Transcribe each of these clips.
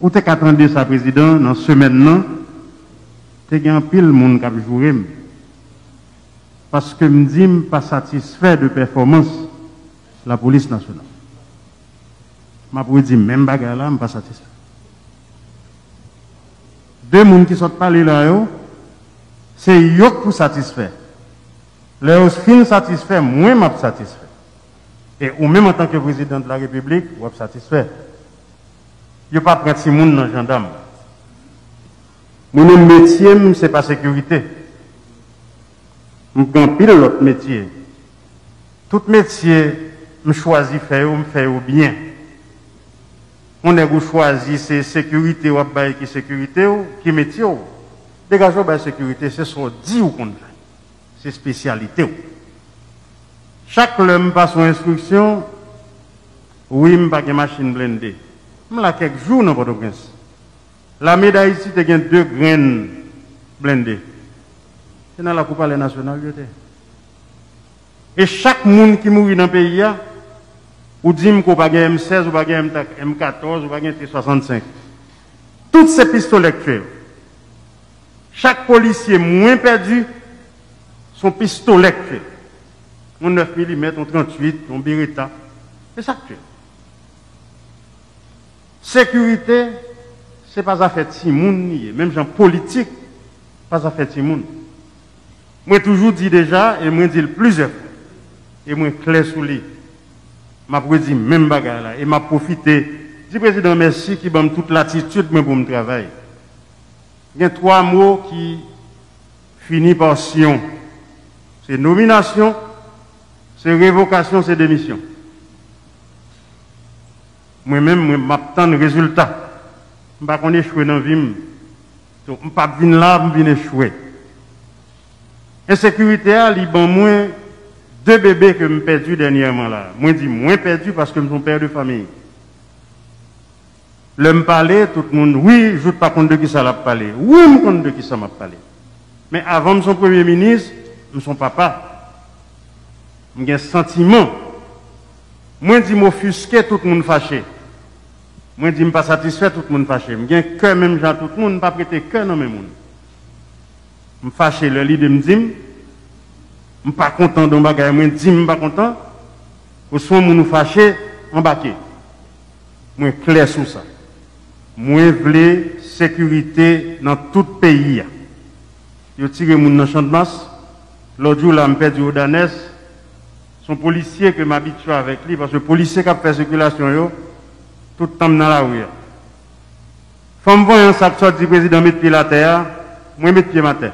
Ou t'es qu'attendre sa président dans semaine non, t'es gain pile monde qui a joué parce que me dit pas satisfait de performance la police nationale. M'a pour dire même bagarre là, me pas satisfait. Deux monde qui sont parler là c'est yo pour satisfaire. Les fin satisfait, moi m'a satisfait. Et ou même en tant que président de la République, ou êtes satisfait. Yo pas prendre si monde dans gendarme. Mon métier c'est pas sécurité. Je prends pile l'autre métier. Tout métier, je choisis faire bien. On est choisi c'est sécurité ou pas qui sécurité ou qui métier ou. Dégagez la sécurité, c'est ce qu'on dit ou qu'on fait. C'est spécialité ou. Chaque homme passe son instruction, oui, je pas de machine blindée. Je l'ai quelques jours dans Port-au-Prince. La médaille ici, tu as 2 graines blindées. C'est dans la Coupe nationale. Et chaque monde qui mourit dans le pays, ou dit qu'on pas M16, ou pas M14, ou pas T65. Toutes ces pistolets actuels. Chaque policier moins perdu, son pistolet actuel. On 9 mm, on 38, on Beretta. C'est ça actuel. Sécurité, c'est pas affaire de monde, même gens politique, pas affaire de monde. Moi toujours dit déjà, et moi dis le plusieurs fois, et moi clair sous lui. M'a dit même bagarre là, et m'a profité. Dis président merci qui m'a toute l'attitude pour me travailler. Il y a 3 mots qui finissent par Sion. C'est nomination, c'est révocation, c'est démission. Moi-même, je m'attends le résultat. Je ne vais pas échouer dans la vie. Je ne vais pas venir là, je vais échouer. Insécurité, il y a moins 2 bébés que je perdu dernièrement là. Moi, je dis moins perdu parce que je suis père de famille. Le me parler, tout le monde, oui, je ne sais pas compte de qui ça l'a parlé. Oui, je me compte de qui ça m'a parlé. Mais avant de son premier ministre, je son papa. J'ai un sentiment. Moi, je dis m'offusquer, tout le monde fâché. Moi, je dis pas satisfait, tout le monde fâché. J'ai un cœur, même gens, tout le monde, pas prêter cœur dans mes monde. Je fâché, le leader me dit, je ne suis pas content de bagage, je dis, je ne suis pas content. Ou soit, je suis fâché, embarqué. Moi, clair sur ça. Moi, je veux sécurité dans tout le pays. Je tire mon dans le champ de masse. L'autre jour, là, je perdu au Danès. Son policier que m'habitue avec lui, parce que le policier qui a fait circulation, tout le temps dans la rue. Faut me voir un sac sorti du président mettre pied à la terre, moi mettre pied à terre.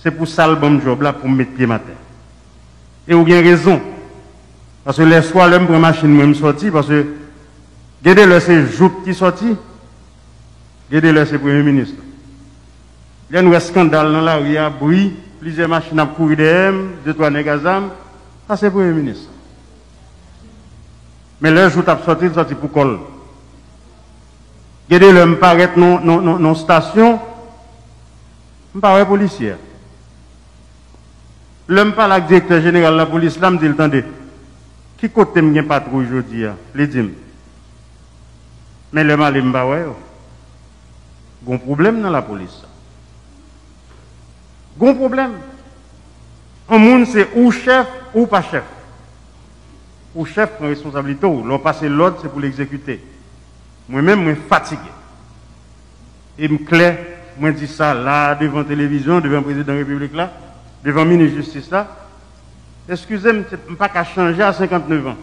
C'est pour ça le bon job là, pour mettre pied à terre. Et vous avez raison. Parce que les soirs, l'homme prend machine, moi me sorti, parce que, regardez-le, c'est Joup qui sorti, regardez-le, c'est Premier ministre. Il y a un scandale dans la rue, il y a bruit, plusieurs machines à courir derrière, 2-3 négazam, ça c'est Premier ministre. Mais là, je suis sorti pour col. Regardez-le, me paraît non station, me paraît policier. L'homme parle avec le directeur général de la police, là, me dit, attendez, qui côté me gagne patrouille aujourd'hui, les dîmes. Mais le mal est pas ouais. Il y a un problème dans la police. Il y a un problème. Un monde c'est ou chef ou pas chef. Ou chef prend responsabilité ou l'on passe l'ordre c'est pour l'exécuter. Moi-même je suis fatigué. Et me clair, moi dis ça là devant la télévision, devant le président de la République là, devant le ministre de la Justice là. Excusez-moi, je ne peux pas changer à 59 ans.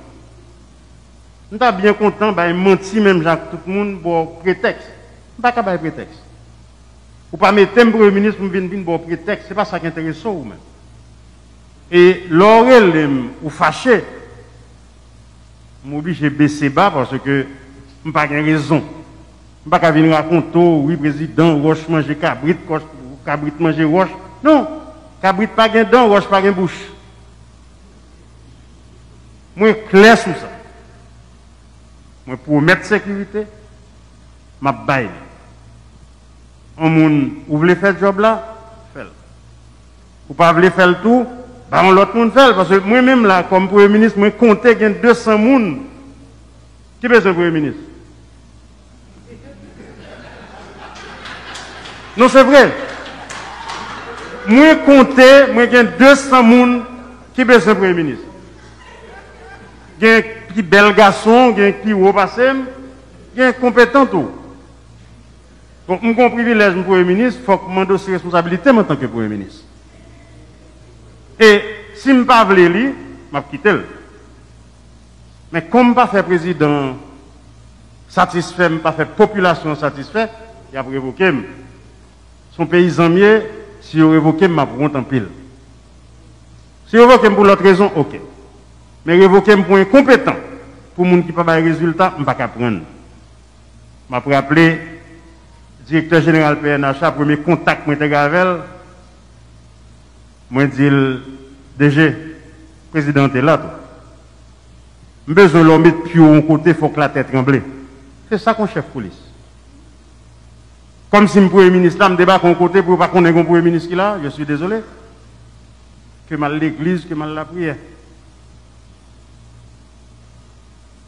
Je suis bien content, je menti même Jacques, tout le monde pour prétexte. Je ne peux pas prétexte. Ou pas mettre un premier ministre pour venir pour prétexte, ce n'est pas ça qui intéresse ou même. Et l'oreille ou fâché, je m'oblige à baisser bas parce que je n'ai pas de raison. Je ne peux pas venir raconter, oui, président, roche manger cabrit, cabrit manger roche. Non, cabrit pas de dents, roche pas de bouche. Moi, clair sur ça. Moi, pour mettre sécurité, je baille. Vous voulez faire ce job là? Faites-le. Vous ne pouvez pas faire le tout? On l'autre monde fait. Parce que moi-même, là, comme Premier ministre, je compte qu'il y a 200 personnes. Qui est le Premier ministre? Non, c'est vrai. Moi, compter, moi, j'ai 200 personnes qui besoin de Premier ministre. J'ai un petit bel garçon, j'ai un petit haut passé, j'ai un compétent tout. Donc, mon privilège de Premier ministre, il faut que je m'endosse responsabilité en tant que Premier ministre. Et si je ne veux pas lui, je vais quitter. Mais comme je ne pas faire président satisfait, je ne pas faire population satisfaite, il a révoqué. Son paysan mieux, si il révoqué, je vais prendre en pile. Si il révoqué pour l'autre raison, ok. Mais révoquer pour incompétent, pour les gens qui n'ont pas de résultat, je ne vais pas prendre. Je vais rappeler le directeur général PNH, premier contact que j'ai avec elle, je dis DG, président est là. Je besoin de l'homme mettre plus haut côté, il faut que la tête tremble. C'est ça qu'on chef police. Comme si le Premier ministre là me débat de côté pour ne pas qu'on ait un Premier ministre qui là, je suis désolé. Que mal l'église, que mal la prière.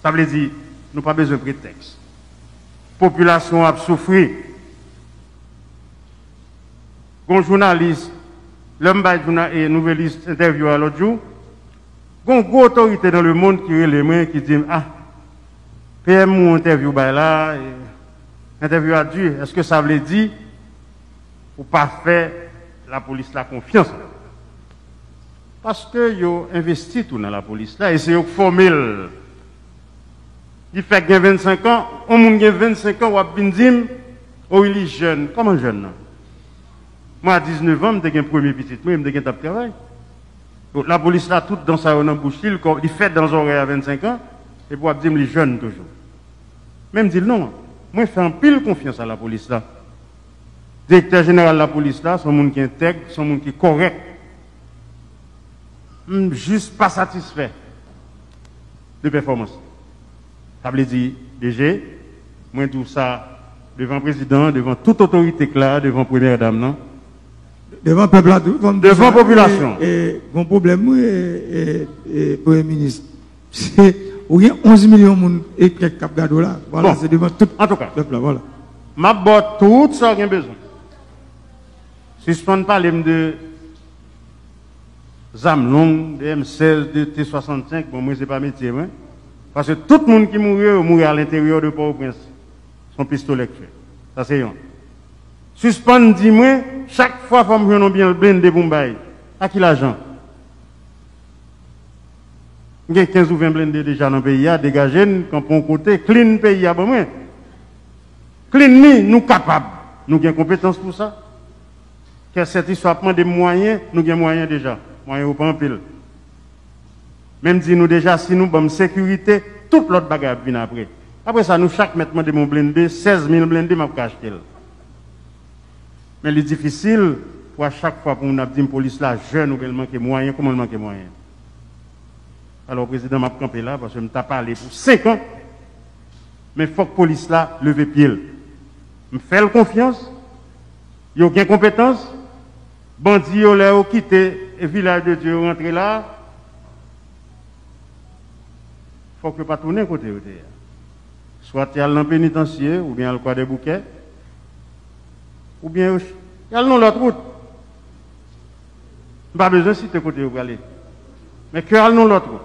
Ça veut dire, nous n'avons pas besoin de prétexte. La population a souffert. Un journaliste, l'homme et nouvelliste interview à l'autre jour, il y a une grosse autorité dans le monde qui est les mains qui dit ah, PM ou interview là, interview à Dieu, est-ce que ça veut dire ou pas faire la police la confiance? Parce que yo investi tout dans la police là et c'est yo formel. Il fait que 25 ans, on moun gen 25 ans ou a bin dim, oh il est jeune, comment jeune? Moi à 19 ans, j'ai un premier petit, moi j'ai un travail. Donc la police là toute dans sa bouche, il fait dans les oreilles à 25 ans et pour dire les jeunes toujours. Même dire non, moi je fais un pile confiance à la police là. Directeur général de la police là, son monde qui est intègre, son monde qui est correct. Juste pas satisfait de performance. Ça veut dire, DG, moi tout ça devant le président, devant toute autorité claire, devant la première dame, non? Devant le peuple, devant la population. Et mon problème, et Premier ministre, c'est il y a 11 millions de personnes et quelques cap gado là. Voilà, Bon, c'est devant tout en tout cas, le peuple là. Voilà. Ma botte tout ça qu'il a besoin. Suspendre parler de ZAM longue, de M16, de T65, bon, moi, c'est pas métier, hein. Parce que tout le monde qui mourit à l'intérieur de Port-au-Prince, son pistolet tué. Ça, c'est un. Suspendre, dis-moi, chaque fois, il faut bien le blindé pour m'bailler. À qui l'argent? Il y a 15 ou 20 blindés déjà dans le pays, dégagés, quand on côté, clean pays, bon, moi. Clean, nous capables. Nous avons compétence pour ça. Que cette histoire prend des moyens, nous avons moyens déjà. Moyens au pas en pile. Même si nous déjà, si nous avons sécurité, toute l'autre bagarre vient après. Après ça, nous, chaque mètre de mon blindé, 16 000 blindés, je vais acheter. Mais le difficile, pour à chaque fois pour nous dire une police là, jeune, ou qu'elle manque moyens, comment elle manque moyens. Alors, le président m'a campé là, parce que je m'ai parlé pour 5 ans. Mais il faut que la police là, leve pied. Je fais confiance, il y a aucune compétence. Bandits, ils ont quitté le village de Dieu, rentré là. Il faut que pas tourner côté. Soit il y a le pénitentiaire, ou bien le coin des bouquets, ou bien il y a l'autre route. Pas besoin de citer côté où vous aller. Mais que y a l'autre route.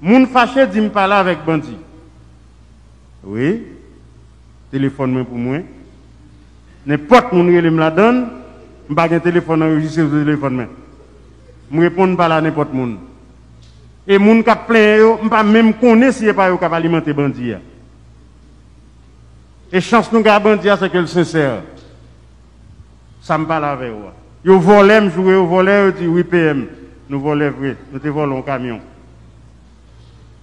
Moun fâché dit me parler avec bandit. Oui. Téléphone pour moi. N'importe moun qui me la donne, je n'ai pas un téléphone enregistré sur le téléphone. Je ne réponds pas à n'importe qui. Et moun qui plein, je ne pas même connaître si pas capable alimenter bandit. Et chance nous gars bandit c'est que le sincère. Ça me parle avec vous. Yo volé, me jouer au volé, dit oui PM. Nous volons vrai, nous te volons un camion.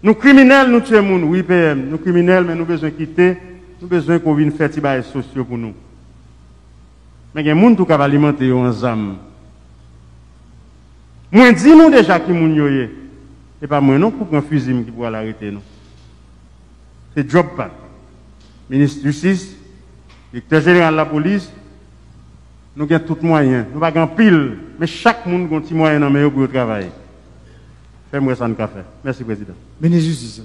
Nous criminels, nous tuons moun, oui PM. Nous criminels, mais nous besoin quitter, nous besoin qu'on vienne faire des bails sociaux pour nous. Mais il y a des gens qui alimenter en zam. Moi dis nous déjà qui moun yoye. Et pas moi non pour prendre fusil qui pourra l'arrêter nous. C'est job pas. Ministre de Justice, directeur général de la police, nous avons tous les moyens. Nous n'avons pas pile, mais chaque monde a un petit moyen pour travailler. Fais-moi ça, nous faire. Merci, Président. Ministre de Justice.